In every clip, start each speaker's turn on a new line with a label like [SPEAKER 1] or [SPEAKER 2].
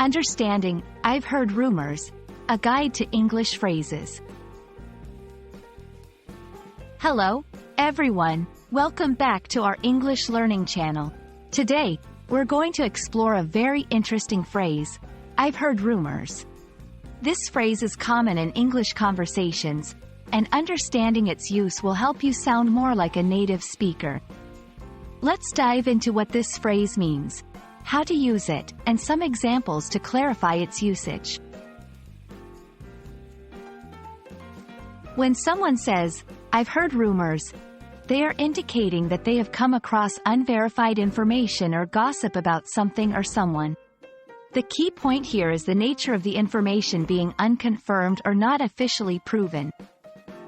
[SPEAKER 1] Understanding I've Heard Rumors, a guide to English phrases. Hello, everyone. Welcome back to our English learning channel. Today, we're going to explore a very interesting phrase, I've heard rumors. This phrase is common in English conversations, and understanding its use will help you sound more like a native speaker. Let's dive into what this phrase means, how to use it, and some examples to clarify its usage. When someone says, I've heard rumors, they are indicating that they have come across unverified information or gossip about something or someone. The key point here is the nature of the information being unconfirmed or not officially proven.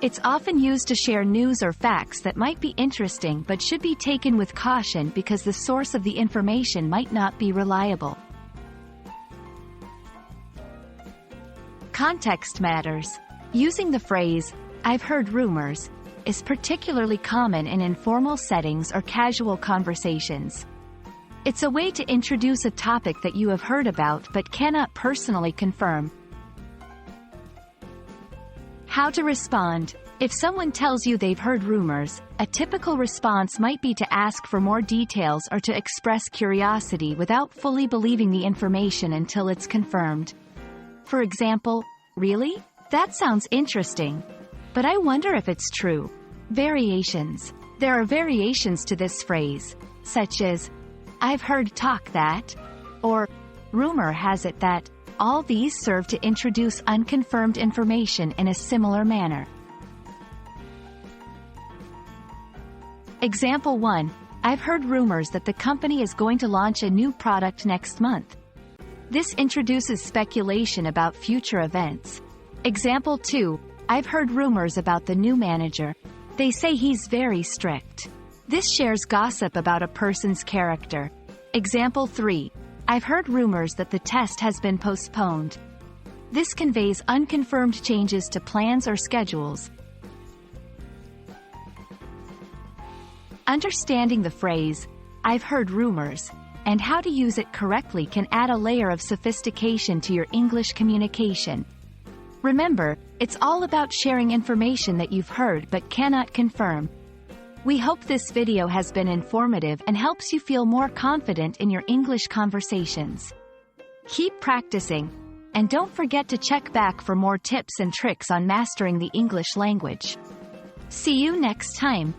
[SPEAKER 1] It's often used to share news or facts that might be interesting but should be taken with caution because the source of the information might not be reliable. Context matters. Using the phrase, I've heard rumors, is particularly common in informal settings or casual conversations. It's a way to introduce a topic that you have heard about but cannot personally confirm. How to respond. If someone tells you they've heard rumors, a typical response might be to ask for more details or to express curiosity without fully believing the information until it's confirmed. For example, really? That sounds interesting. But I wonder if it's true. Variations. There are variations to this phrase, such as, I've heard talk that, or rumor has it that. All these serve to introduce unconfirmed information in a similar manner. Example 1. I've heard rumors that the company is going to launch a new product next month. This introduces speculation about future events. Example 2. I've heard rumors about the new manager. They say he's very strict. This shares gossip about a person's character. Example 3. I've heard rumors that the test has been postponed. This conveys unconfirmed changes to plans or schedules. Understanding the phrase, I've heard rumors, and how to use it correctly can add a layer of sophistication to your English communication. Remember, it's all about sharing information that you've heard but cannot confirm. We hope this video has been informative and helps you feel more confident in your English conversations. Keep practicing, and don't forget to check back for more tips and tricks on mastering the English language. See you next time.